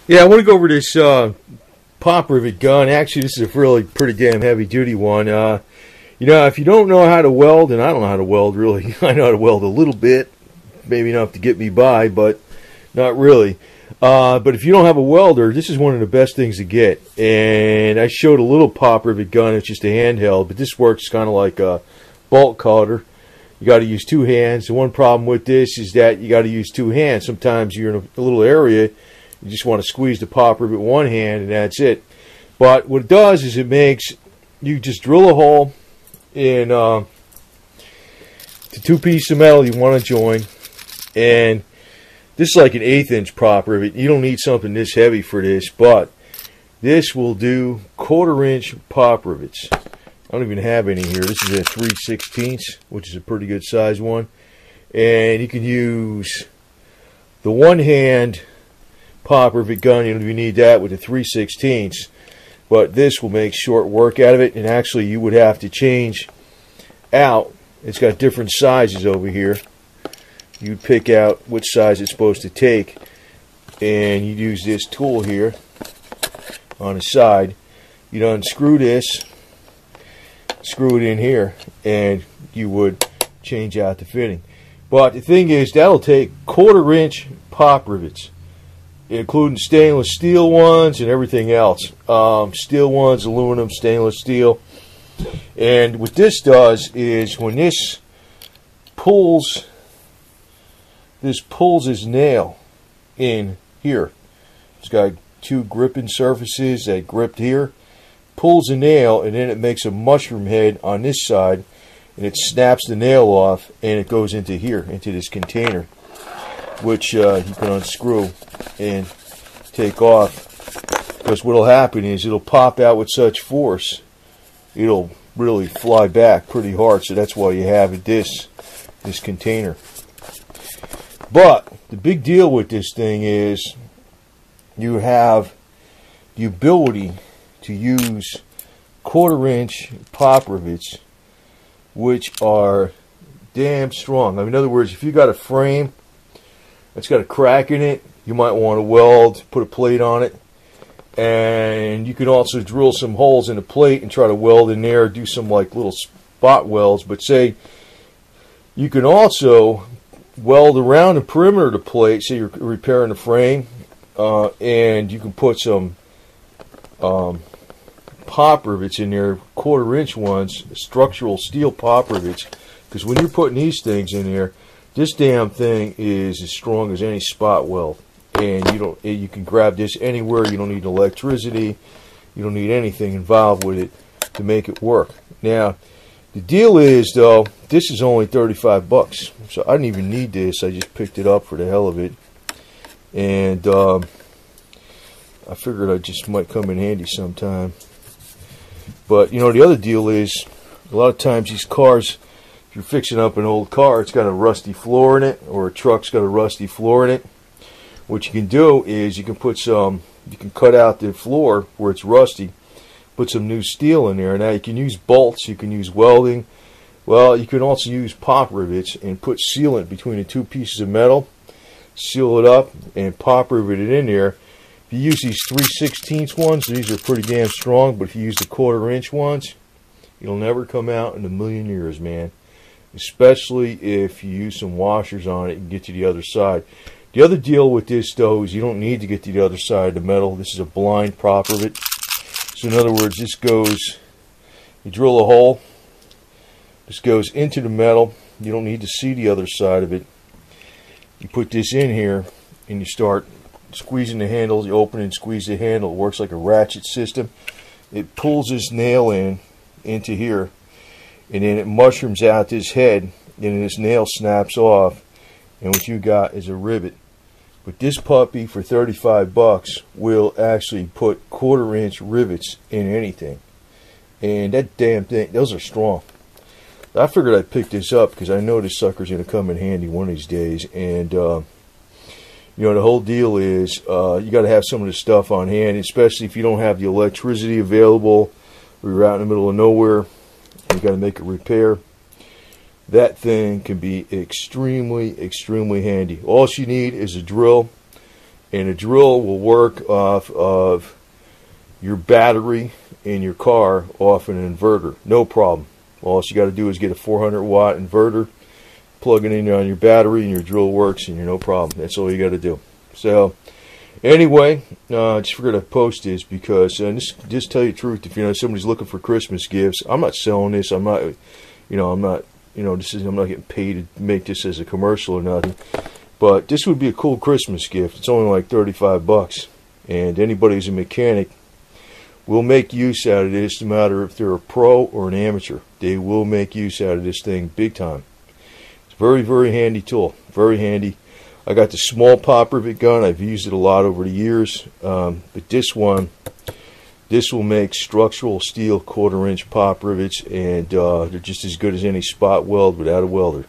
Yeah, I want to go over this pop rivet gun. Actually, this is a really pretty damn heavy duty one. If you don't know how to weld, and I don't know how to weld really, I know how to weld a little bit, maybe enough to get me by, but not really. But if you don't have a welder, this is one of the best things to get. And I showed a little pop rivet gun. It's just a handheld, but this works kind of like a bolt cutter. You got to use two hands. The one problem with this is that you got to use two hands. Sometimes you're in a little area, you just want to squeeze the pop rivet with one hand, and that's it. But what it does is it makes you just drill a hole in the two pieces of metal you want to join, and this is like an 1/8 inch pop rivet. You don't need something this heavy for this, but this will do 1/4 inch pop rivets. I don't even have any here. This is a 3/16, which is a pretty good size one. And you can use the one hand pop rivet gun. You don't even need that with the 3/16. But this will make short work out of it. And actually you would have to change out. It's got different sizes over here. You'd pick out which size it's supposed to take. And you'd use this tool here on the side. You'd unscrew this, screw it in here, and you would change out the fitting. But the thing is, that'll take 1/4 inch pop rivets, including stainless steel ones and everything else. Steel ones, aluminum, stainless steel. And what this does is when this pulls his nail in here. It's got two gripping surfaces that gripped here. Pulls the nail, and then it makes a mushroom head on this side, and it snaps the nail off, and it goes into here, into this container, which you can unscrew and take off. Because what will happen is it'll pop out with such force, it'll really fly back pretty hard. So that's why you have this container. But the big deal with this thing is you have the ability to use 1/4 inch pop rivets, which are damn strong. I mean, in other words, if you got a frame that's got a crack in it, you might want to weld, put a plate on it, and you can also drill some holes in the plate and try to weld in there, do some like little spot welds. But say you can also weld around the perimeter of the plate, say you're repairing the frame, and you can put some pop rivets in there, 1/4 inch ones, structural steel pop rivets, because when you're putting these things in there, this damn thing is as strong as any spot weld, and you can grab this anywhere. You don't need electricity, you don't need anything involved with it to make it work. Now the deal is, though, this is only 35 bucks, so I didn't even need this. I just picked it up for the hell of it, and I figured I just might come in handy sometime. But the other deal is, a lot of times these cars, if you're fixing up an old car, it's got a rusty floor in it, or a truck's got a rusty floor in it. What you can do is you can cut out the floor where it's rusty, put some new steel in there. Now you can use bolts, you can use welding. Well, you can also use pop rivets and put sealant between the two pieces of metal, seal it up, and pop rivet it in there. If you use these 3/16 ones, these are pretty damn strong, but if you use the 1/4 inch ones, it'll never come out in a million years, man. Especially if you use some washers on it and get to the other side. The other deal with this, though, is you don't need to get to the other side of the metal. This is a blind pop rivet. So in other words, this goes, you drill a hole, this goes into the metal. You don't need to see the other side of it. You put this in here, and you start squeezing the handle. You open and squeeze the handle. It works like a ratchet system. It pulls this nail into here, and then it mushrooms out this head, and then this nail snaps off, and what you got is a rivet. But this puppy for 35 bucks will actually put 1/4 inch rivets in anything, and that damn thing, those are strong. I figured I'd pick this up because I know this sucker's going to come in handy one of these days. And the whole deal is you got to have some of this stuff on hand, especially if you don't have the electricity available, or you're out in the middle of nowhere and you got to make a repair. That thing can be extremely, extremely handy. All you need is a drill And a drill will work off of your battery in your car off an inverter. No problem. All you got to do is get a 400 watt inverter, plug it in on your battery, and your drill works, and you're no problem. That's all you got to do. So anyway, just figured I'd post this because just tell you the truth. If somebody's looking for Christmas gifts, I'm not selling this. I'm not getting paid to make this as a commercial or nothing. But this would be a cool Christmas gift. It's only like 35 bucks, and anybody who's a mechanic will make use out of this, no matter if they're a pro or an amateur. They will make use out of this thing big time. It's a very, very handy tool. Very handy. I got the small pop rivet gun. I've used it a lot over the years. But this will make structural steel 1/4 inch pop rivets, and they're just as good as any spot weld without a welder.